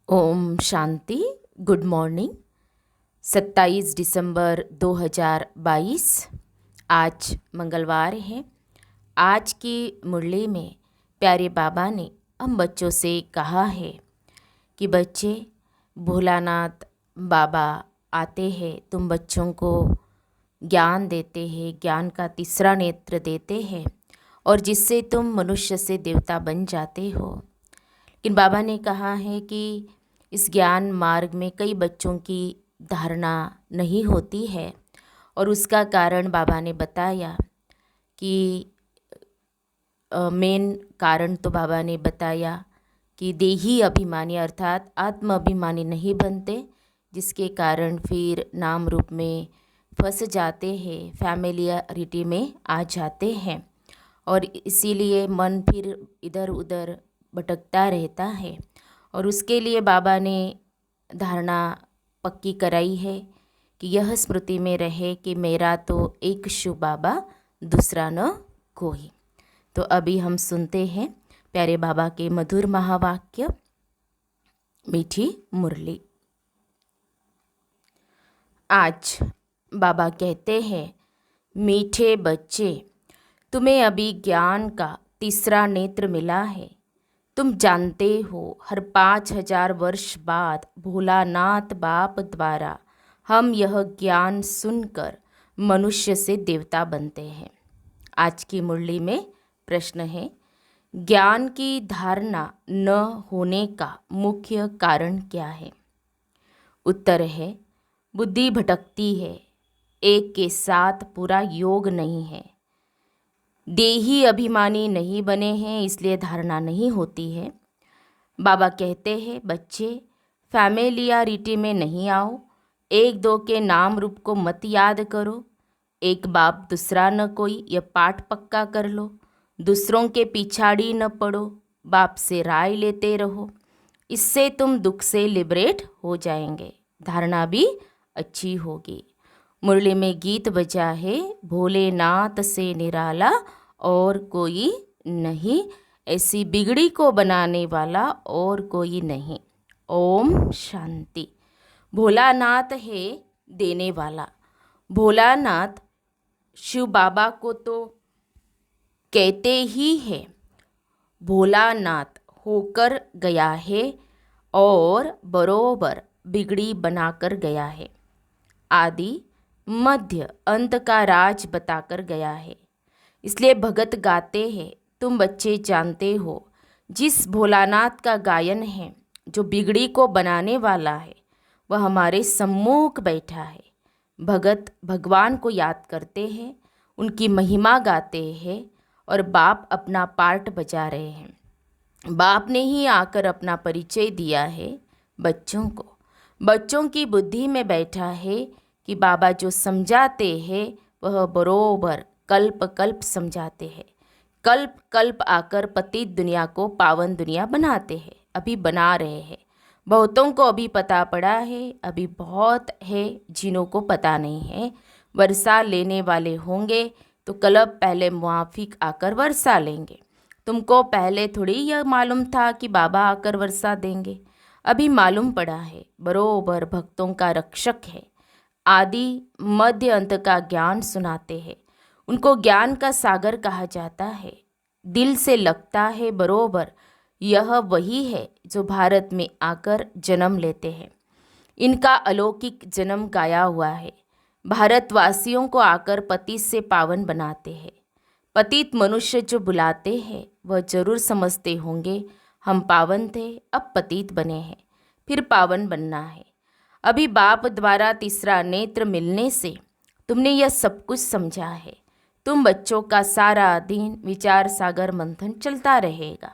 Om Shanti. Good morning. 27 दिसंबर 2022 आज मंगलवार है। आज की मुरली में प्यारे बाबा ने हम बच्चों से कहा है कि बच्चे, भोलानाथ बाबा आते हैं, तुम बच्चों को ज्ञान देते हैं, ज्ञान का तीसरा नेत्र देते हैं और जिससे तुम मनुष्य से देवता बन जाते हो। लेकिन बाबा ने कहा है कि इस ज्ञान मार्ग में कई बच्चों की धारणा नहीं होती है और उसका कारण बाबा ने बताया कि मेन कारण तो बाबा ने बताया कि देही अभिमानी अर्थात आत्म अभिमानी नहीं बनते, जिसके कारण फिर नाम रूप में फंस जाते हैं, फैमिलियरिटी में आ जाते हैं और इसीलिए मन फिर इधर उधर भटकता रहता है। और उसके लिए बाबा ने धारणा पक्की कराई है कि यह स्मृति में रहे कि मेरा तो एक शिव बाबा, दूसरा न कोई। तो अभी हम सुनते हैं प्यारे बाबा के मधुर महावाक्य, मीठी मुरली। आज बाबा कहते हैं, मीठे बच्चे, तुम्हें अभी ज्ञान का तीसरा नेत्र मिला है। तुम जानते हो, हर 5000 वर्ष बाद भोलानाथ बाप द्वारा हम यह ज्ञान सुनकर मनुष्य से देवता बनते हैं। आज की मुरली में प्रश्न है, ज्ञान की धारणा न होने का मुख्य कारण क्या है? उत्तर है, बुद्धि भटकती है, एक के साथ पूरा योग नहीं है, देही अभिमानी नहीं बने हैं, इसलिए धारणा नहीं होती है। बाबा कहते हैं, बच्चे फैमिलियरिटी में नहीं आओ, एक दो के नाम रूप को मत याद करो, एक बाप दूसरा न कोई, यह पाठ पक्का कर लो। दूसरों के पिछाड़ी न पड़ो, बाप से राय लेते रहो, इससे तुम दुख से लिबरेट हो जाएंगे, धारणा भी अच्छी होगी। मुरली में गीत बजा है, भोलेनाथ से निराला और कोई नहीं, ऐसी बिगड़ी को बनाने वाला और कोई नहीं। ओम शांति। भोलानाथ है देने वाला। भोलानाथ शिव बाबा को तो कहते ही है, भोलानाथ होकर गया है और बरोबर बिगड़ी बनाकर गया है, आदि मध्य अंत का राज बताकर गया है। इसलिए भगत गाते हैं, तुम बच्चे जानते हो, जिस भोलानाथ का गायन है, जो बिगड़ी को बनाने वाला है, वह हमारे सम्मुख बैठा है। भगत भगवान को याद करते हैं, उनकी महिमा गाते हैं और बाप अपना पार्ट बजा रहे हैं। बाप ने ही आकर अपना परिचय दिया है बच्चों को। बच्चों की बुद्धि में बैठा है कि बाबा जो समझाते हैं वह बरोबर कल्प कल्प समझाते हैं। कल्प कल्प आकर पतित दुनिया को पावन दुनिया बनाते हैं, अभी बना रहे हैं। बहुतों को अभी पता पड़ा है, अभी बहुत है जिन्हों को पता नहीं है। वर्षा लेने वाले होंगे तो कल्प पहले मुआफिक आकर वर्षा लेंगे। तुमको पहले थोड़ी यह मालूम था कि बाबा आकर वर्षा देंगे, अभी मालूम पड़ा है। बरोबर भक्तों का रक्षक है, आदि मध्य अंत का ज्ञान सुनाते हैं। उनको ज्ञान का सागर कहा जाता है। दिल से लगता है बरोबर यह वही है जो भारत में आकर जन्म लेते हैं। इनका अलौकिक जन्म गाया हुआ है। भारतवासियों को आकर पतित से पावन बनाते हैं। पतित मनुष्य जो बुलाते हैं वह जरूर समझते होंगे, हम पावन थे, अब पतित बने हैं, फिर पावन बनना है। अभी बाप द्वारा तीसरा नेत्र मिलने से तुमने यह सब कुछ समझा है। तुम बच्चों का सारा दिन विचार सागर मंथन चलता रहेगा।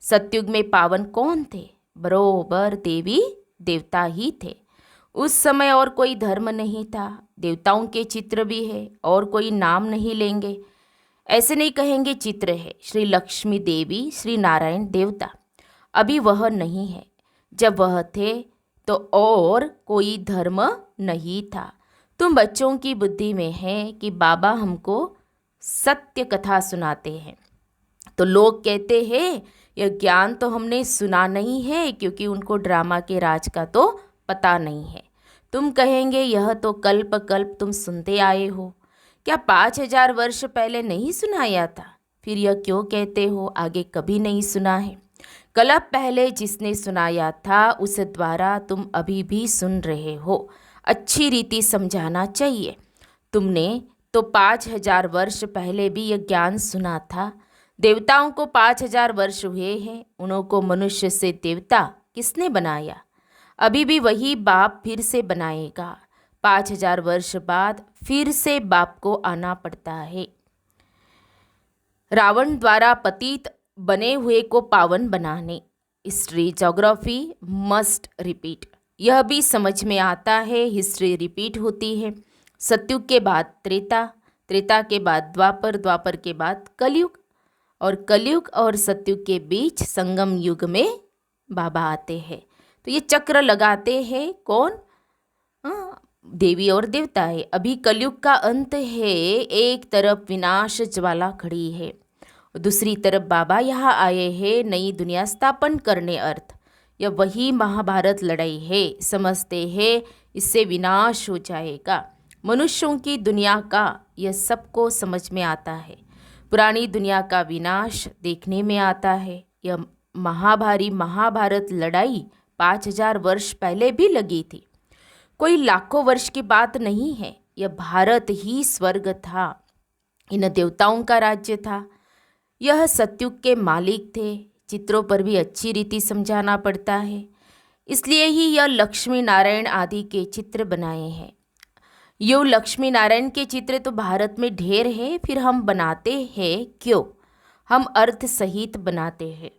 सतयुग में पावन कौन थे? बरोबर देवी देवता ही थे। उस समय और कोई धर्म नहीं था। देवताओं के चित्र भी है और कोई नाम नहीं लेंगे, ऐसे नहीं कहेंगे चित्र है। श्री लक्ष्मी देवी, श्री नारायण देवता, अभी वह नहीं है। जब वह थे तो और कोई धर्म नहीं था। तुम बच्चों की बुद्धि में है कि बाबा हमको सत्य कथा सुनाते हैं, तो लोग कहते हैं यह ज्ञान तो हमने सुना नहीं है, क्योंकि उनको ड्रामा के राज का तो पता नहीं है। तुम कहेंगे यह तो कल्प कल्प तुम सुनते आए हो, क्या 5,000 वर्ष पहले नहीं सुनाया था? फिर यह क्यों कहते हो आगे कभी नहीं सुना है? कल्प पहले जिसने सुनाया था उस द्वारा तुम अभी भी सुन रहे हो। अच्छी रीति समझाना चाहिए। तुमने तो 5,000 वर्ष पहले भी यह ज्ञान सुना था। देवताओं को 5,000 वर्ष हुए हैं, उनको मनुष्य से देवता किसने बनाया? अभी भी वही बाप फिर से बनाएगा। 5,000 वर्ष बाद फिर से बाप को आना पड़ता है। रावण द्वारा पतित बने हुए को पावन बनाने। History geography must repeat. यह भी समझ में आता है, हिस्ट्री रिपीट होती है। सतयुग के बाद त्रेता, त्रेता के बाद द्वापर, द्वापर के बाद कलयुग, और कलयुग और सतयुग के बीच संगम युग में बाबा आते हैं। तो ये चक्र लगाते हैं कौन? देवी और देवता है। अभी कलयुग का अंत है। एक तरफ विनाश ज्वाला खड़ी है, दूसरी तरफ बाबा यहाँ आए हैं नई दुनिया स्थापन करने। अर्थ यह वही महाभारत लड़ाई है। समझते हैं इससे विनाश हो जाएगा मनुष्यों की दुनिया का। यह सबको समझ में आता है। पुरानी दुनिया का विनाश देखने में आता है। यह महाभारी महाभारत लड़ाई 5,000 वर्ष पहले भी लगी थी। कोई लाखों वर्ष की बात नहीं है। यह भारत ही स्वर्ग था, इन देवताओं का राज्य था। यह सतयुग के मालिक थे। चित्रों पर भी अच्छी रीति समझाना पड़ता है, इसलिए ही यह लक्ष्मी नारायण आदि के चित्र बनाए हैं। यो लक्ष्मी नारायण के चित्र तो भारत में ढेर है, फिर हम बनाते हैं क्यों? हम अर्थ सहित बनाते हैं।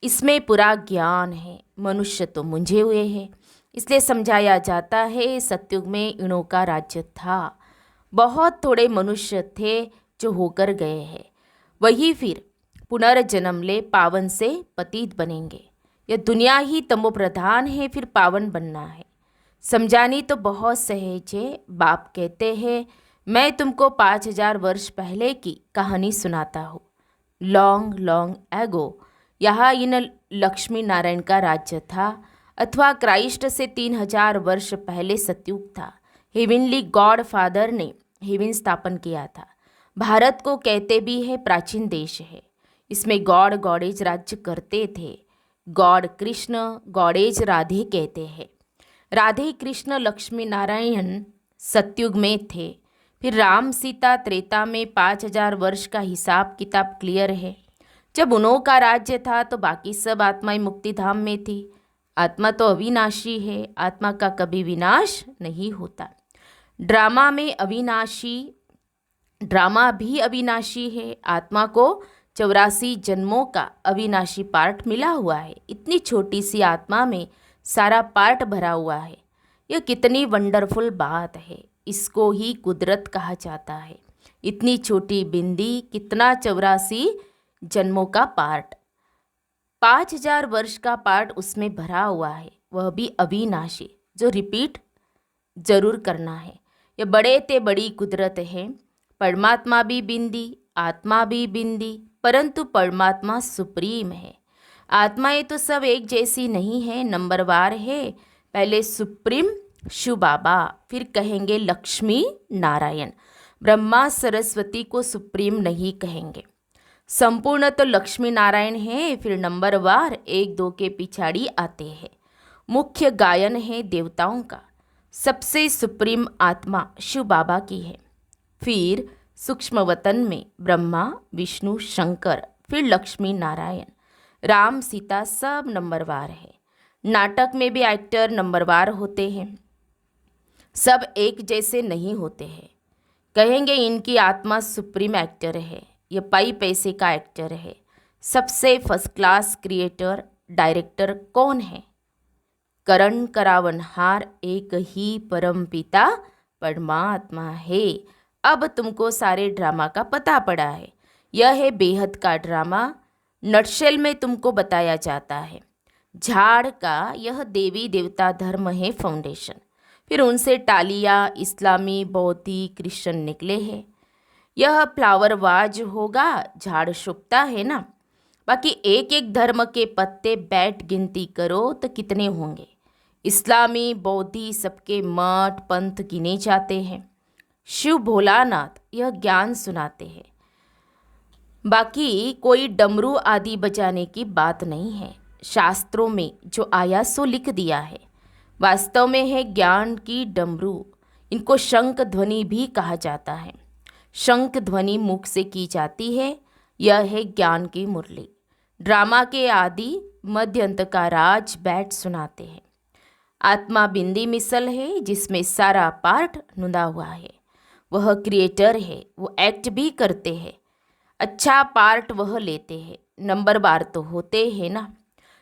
इसमें पूरा ज्ञान है। मनुष्य तो मुंझे हुए हैं, इसलिए समझाया जाता है सतयुग में इनों का राज्य था। बहुत थोड़े मनुष्य थे जो होकर गए हैं, वही फिर पुनर्जन्म ले पावन से पतित बनेंगे। यह दुनिया ही तमो प्रधान है, फिर पावन बनना है। समझानी तो बहुत सहज है। बाप कहते हैं मैं तुमको 5,000 वर्ष पहले की कहानी सुनाता हूँ। लॉन्ग लॉन्ग एगो यहाँ इन लक्ष्मी नारायण का राज्य था, अथवा क्राइस्ट से 3,000 वर्ष पहले सतयुग था। हेवनली गॉड फादर ने हेवन स्थापन किया था। भारत को कहते भी है प्राचीन देश है। इसमें गॉड गॉडेज राज्य करते थे। गॉड कृष्ण, गॉडेज राधे कहते हैं। राधे कृष्ण लक्ष्मी नारायण सतयुग में थे। फिर राम सीता त्रेता में 5,000 वर्ष का हिसाब किताब क्लियर है। जब उन्हों का राज्य था तो बाकी सब आत्माएं मुक्ति धाम में थी। आत्मा तो अविनाशी है, आत्मा का कभी विनाश नहीं होता। ड्रामा में अविनाशी, ड्रामा भी अविनाशी है। आत्मा को 84 जन्मों का अविनाशी पार्ट मिला हुआ है। इतनी छोटी सी आत्मा में सारा पार्ट भरा हुआ है। यह कितनी वंडरफुल बात है। इसको ही कुदरत कहा जाता है। इतनी छोटी बिंदी, कितना 84 जन्मों का पार्ट, 5,000 वर्ष का पार्ट उसमें भरा हुआ है, वह भी अविनाशी, जो रिपीट जरूर करना है। यह बड़े ते बड़ी कुदरत है। परमात्मा भी बिंदी, आत्मा भी बिंदी, परंतु परमात्मा सुप्रीम है। आत्माएं तो सब एक जैसी नहीं है, नंबरवार है। पहले सुप्रीम शिव बाबा, फिर कहेंगे लक्ष्मी नारायण। ब्रह्मा सरस्वती को सुप्रीम नहीं कहेंगे। संपूर्ण तो लक्ष्मी नारायण है, फिर नंबरवार 1-2 के पिछाड़ी आते हैं। मुख्य गायन है देवताओं का। सबसे सुप्रीम आत्मा शिव बाबा की है। फिर सूक्ष्म वतन में ब्रह्मा, विष्णु, शंकर, फिर लक्ष्मी नारायण, राम सीता सब नंबरवार है। नाटक में भी एक्टर नंबरवार होते हैं। सब एक जैसे नहीं होते हैं। कहेंगे इनकी आत्मा सुप्रीम एक्टर है, ये पाई पैसे का एक्टर है। सबसे फर्स्ट क्लास क्रिएटर डायरेक्टर कौन है? करण करावनहार एक ही परम पिता परमात्मा है। अब तुमको सारे ड्रामा का पता पड़ा है। यह है बेहद का ड्रामा। नटशेल में तुमको बताया जाता है। झाड़ का यह देवी देवता धर्म है फाउंडेशन। फिर उनसे टालिया, इस्लामी, बौद्धी, क्रिश्चियन निकले हैं। यह फ्लावर वाज होगा, झाड़ शुभता है ना। बाकी एक एक धर्म के पत्ते बैठ गिनती करो तो कितने होंगे। इस्लामी, बौद्धि सबके मठ पंथ गिने जाते हैं। शिव भोलानाथ यह ज्ञान सुनाते हैं। बाकी कोई डमरू आदि बजाने की बात नहीं है। शास्त्रों में जो आया सो लिख दिया है। वास्तव में है ज्ञान की डमरू। इनको शंख ध्वनि भी कहा जाता है। शंख ध्वनि मुख से की जाती है। यह है ज्ञान की मुरली। ड्रामा के आदि मध्य अंत का राज बैठ सुनाते हैं। आत्मा बिंदी मिसल है जिसमें सारा पार्ट नुदा हुआ है। वह क्रिएटर है, वो एक्ट भी करते हैं। अच्छा पार्ट वह लेते हैं, नंबर बार तो होते हैं ना।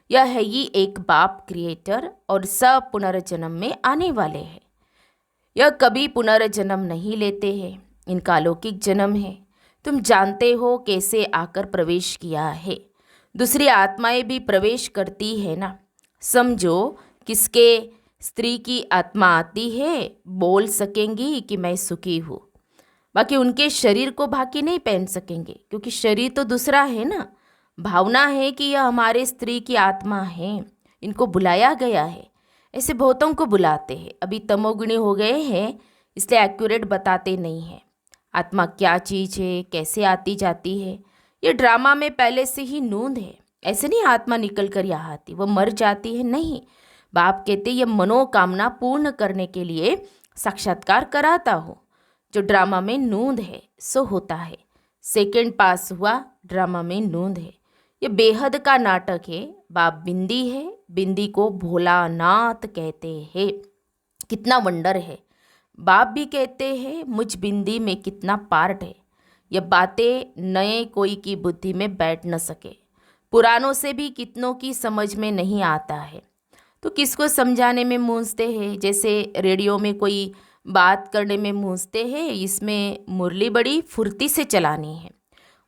यह है ही एक बाप क्रिएटर और सब पुनर्जन्म में आने वाले हैं। यह कभी पुनर्जन्म नहीं लेते हैं, इनका अलौकिक जन्म है। तुम जानते हो कैसे आकर प्रवेश किया है। दूसरी आत्माएं भी प्रवेश करती है ना। समझो किसके स्त्री की आत्मा आती है, बोल सकेंगी कि मैं सुखी हूँ। बाकी उनके शरीर को बाकी नहीं पहन सकेंगे, क्योंकि शरीर तो दूसरा है ना। भावना है कि यह हमारे स्त्री की आत्मा है, इनको बुलाया गया है। ऐसे बहुतों को बुलाते हैं। अभी तमोगुणी हो गए हैं, इसलिए एक्यूरेट बताते नहीं हैं आत्मा क्या चीज़ है, कैसे आती जाती है। ये ड्रामा में पहले से ही नूंद है। ऐसे नहीं आत्मा निकल कर यहाँ आती, वो मर जाती है, नहीं। बाप कहते ये मनोकामना पूर्ण करने के लिए साक्षात्कार कराता हो। जो ड्रामा में नूंद है सो होता है। सेकंड पास हुआ, ड्रामा में नूंद है। ये बेहद का नाटक है। बाप बिंदी है, बिंदी को भोलानाथ कहते हैं। कितना वंडर है। बाप भी कहते हैं मुझ बिंदी में कितना पार्ट है। ये बातें नए कोई की बुद्धि में बैठ न सके। पुरानों से भी कितनों की समझ में नहीं आता है, तो किसको समझाने में मूंझते हैं। जैसे रेडियो में कोई बात करने में मूंझते हैं, इसमें मुरली बड़ी फुर्ती से चलानी है,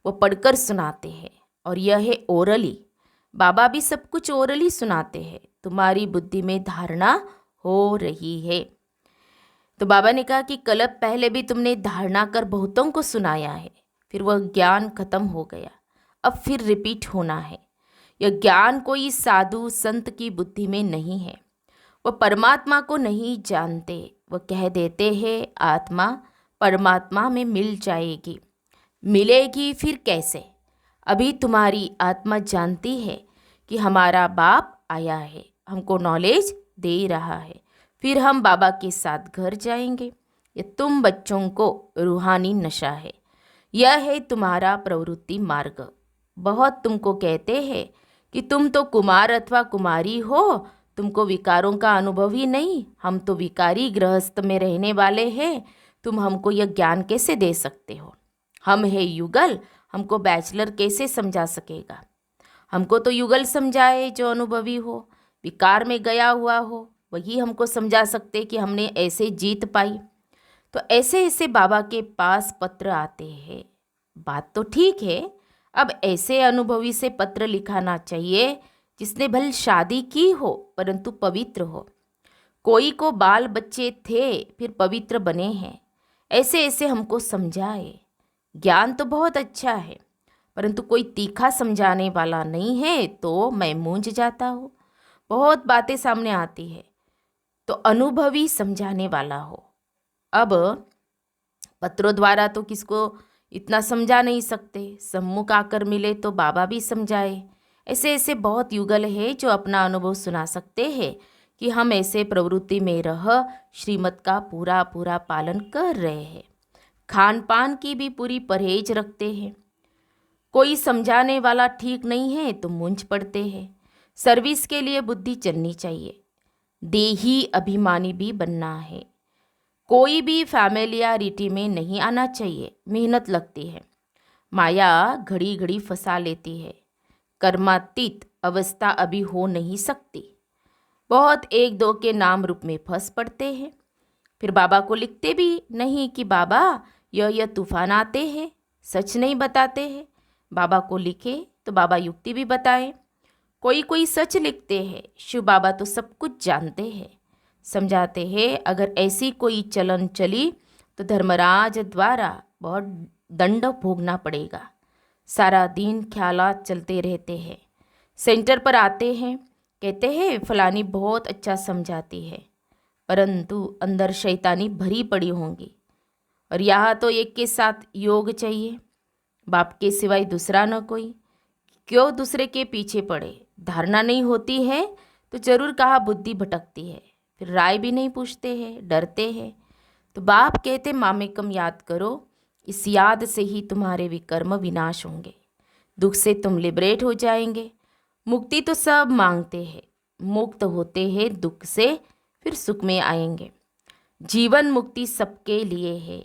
वो पढ़कर सुनाते हैं। और यह है ओरली। बाबा भी सब कुछ ओरली सुनाते हैं। तुम्हारी बुद्धि में धारणा हो रही है। तो बाबा ने कहा कि कल पहले भी तुमने धारणा कर बहुतों को सुनाया है, फिर वह ज्ञान खत्म हो गया, अब फिर रिपीट होना है। यह ज्ञान कोई साधु संत की बुद्धि में नहीं है। वह परमात्मा को नहीं जानते। वह कह देते हैं आत्मा परमात्मा में मिल जाएगी। मिलेगी फिर कैसे? अभी तुम्हारी आत्मा जानती है कि हमारा बाप आया है, हमको नॉलेज दे रहा है, फिर हम बाबा के साथ घर जाएंगे। ये तुम बच्चों को रूहानी नशा है। यह है तुम्हारा प्रवृत्ति मार्ग। बहुत तुमको कहते हैं कि तुम तो कुमार अथवा कुमारी हो, तुमको विकारों का अनुभव ही नहीं। हम तो विकारी गृहस्थ में रहने वाले हैं, तुम हमको यह ज्ञान कैसे दे सकते हो? हम है युगल, हमको बैचलर कैसे समझा सकेगा? हमको तो युगल समझाए जो अनुभवी हो, विकार में गया हुआ हो, वही हमको समझा सकते कि हमने ऐसे जीत पाई। तो ऐसे ऐसे बाबा के पास पत्र आते हैं। बात तो ठीक है, अब ऐसे अनुभवी से पत्र लिखाना चाहिए जिसने भले शादी की हो परंतु पवित्र हो। कोई को बाल बच्चे थे फिर पवित्र बने हैं। ऐसे ऐसे हमको समझाए। ज्ञान तो बहुत अच्छा है, परंतु कोई तीखा समझाने वाला नहीं है तो मैं मूंझ जाता हूँ। बहुत बातें सामने आती है तो अनुभवी समझाने वाला हो। अब पत्रों द्वारा तो किसको इतना समझा नहीं सकते, सम्मुख आकर मिले तो बाबा भी समझाए। ऐसे ऐसे बहुत युगल है जो अपना अनुभव सुना सकते हैं कि हम ऐसे प्रवृत्ति में रह श्रीमत का पूरा पूरा पालन कर रहे हैं। खान पान की भी पूरी परहेज रखते हैं। कोई समझाने वाला ठीक नहीं है तो मूंझ पड़ते हैं। सर्विस के लिए बुद्धि चलनी चाहिए। देही अभिमानी भी बनना है। कोई भी फैमिलियरिटी में नहीं आना चाहिए। मेहनत लगती है। माया घड़ी घड़ी फंसा लेती है। कर्मातीत अवस्था अभी हो नहीं सकती। बहुत एक दो के नाम रूप में फंस पड़ते हैं। फिर बाबा को लिखते भी नहीं कि बाबा यह तूफान आते हैं, सच नहीं बताते हैं। बाबा को लिखे तो बाबा युक्ति भी बताए। कोई कोई सच लिखते हैं। शिव बाबा तो सब कुछ जानते हैं, समझाते हैं। अगर ऐसी कोई चलन चली तो धर्मराज द्वारा बहुत दंड भोगना पड़ेगा। सारा दिन ख्यालात चलते रहते हैं। सेंटर पर आते हैं, कहते हैं फलानी बहुत अच्छा समझाती है, परंतु अंदर शैतानी भरी पड़ी होंगी। और यहाँ तो एक के साथ योग चाहिए, बाप के सिवाय दूसरा न कोई। क्यों दूसरे के पीछे पड़े? धारणा नहीं होती है तो जरूर कहा बुद्धि भटकती है, फिर राय भी नहीं पूछते हैं, डरते हैं। तो बाप कहते मामेकम याद करो, इस याद से ही तुम्हारे विकर्म विनाश होंगे, दुख से तुम लिबरेट हो जाएंगे। मुक्ति तो सब मांगते हैं, मुक्त होते हैं दुख से, फिर सुख में आएंगे। जीवन मुक्ति सबके लिए है,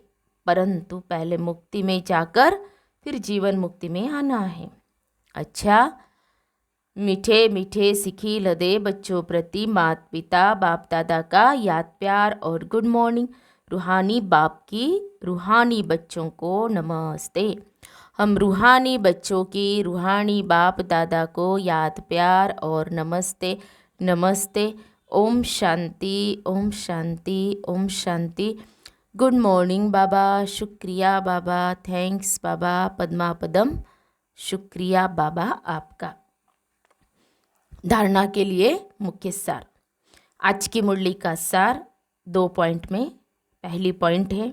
परंतु पहले मुक्ति में जाकर फिर जीवन मुक्ति में आना है। अच्छा, मीठे मीठे सिखी लदे बच्चों प्रति माता पिता बाप दादा का याद प्यार और गुड मॉर्निंग। रूहानी बाप की रूहानी बच्चों को नमस्ते। हम रूहानी बच्चों की रूहानी बाप दादा को याद प्यार और नमस्ते नमस्ते। ओम शांति ओम शांति ओम शांति। गुड मॉर्निंग बाबा, शुक्रिया बाबा, थैंक्स बाबा, पद्मा पदम, शुक्रिया बाबा आपका। धारणा के लिए मुख्य सार। आज की मुरली का सार 2 पॉइंट में। पहली पॉइंट है,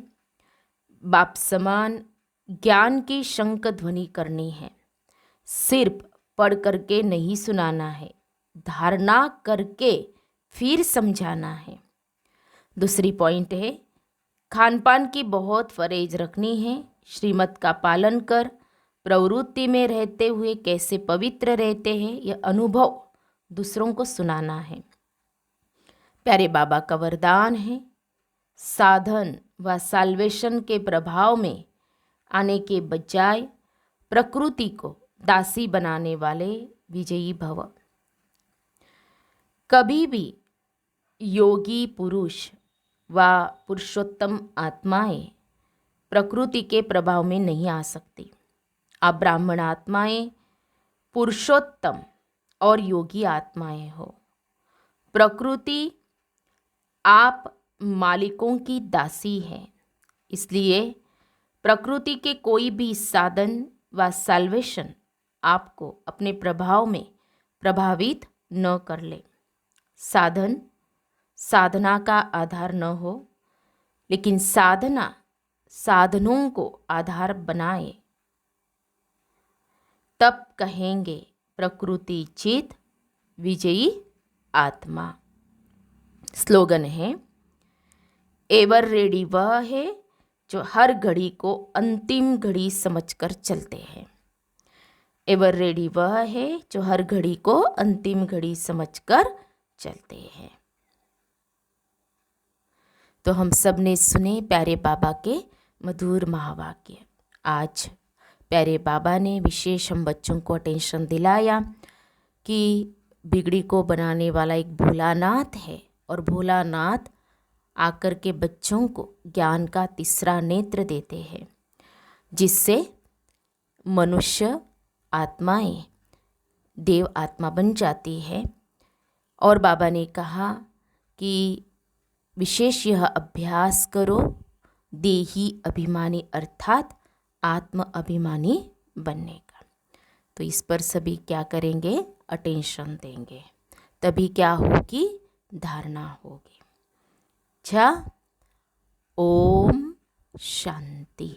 बाप समान ज्ञान की शंख ध्वनि करनी है, सिर्फ पढ़ करके नहीं सुनाना है, धारणा करके फिर समझाना है। दूसरी पॉइंट है, खान पान की बहुत फरेज रखनी है, श्रीमत का पालन कर प्रवृत्ति में रहते हुए कैसे पवित्र रहते हैं यह अनुभव दूसरों को सुनाना है। प्यारे बाबा का वरदान है, साधन व साल्वेशन के प्रभाव में आने के बजाय प्रकृति को दासी बनाने वाले विजयी भव। कभी भी योगी पुरुष व पुरुषोत्तम आत्माएं प्रकृति के प्रभाव में नहीं आ सकती। आप ब्राह्मण आत्माएं पुरुषोत्तम और योगी आत्माएं हो। प्रकृति आप मालिकों की दासी है, इसलिए प्रकृति के कोई भी साधन व साल्वेशन आपको अपने प्रभाव में प्रभावित न कर ले। साधन साधना का आधार न हो, लेकिन साधना साधनों को आधार बनाए, तब कहेंगे प्रकृति चित विजयी आत्मा। स्लोगन है, एवर रेडी वह है जो हर घड़ी को अंतिम घड़ी समझकर चलते हैं। एवर रेडी वह है जो हर घड़ी को अंतिम घड़ी समझकर चलते हैं। तो हम सब ने सुने प्यारे बाबा के मधुर महावाक्य। आज प्यारे बाबा ने विशेष हम बच्चों को अटेंशन दिलाया कि बिगड़ी को बनाने वाला एक भोलानाथ है, और भोलानाथ आकर के बच्चों को ज्ञान का तीसरा नेत्र देते हैं, जिससे मनुष्य आत्माएं देव आत्मा बन जाती है। और बाबा ने कहा कि विशेष यह अभ्यास करो, देही अभिमानी अर्थात आत्म अभिमानी बनने का। तो इस पर सभी क्या करेंगे? अटेंशन देंगे, तभी क्या होगी? धारणा होगी। अच्छा, ओम शांति।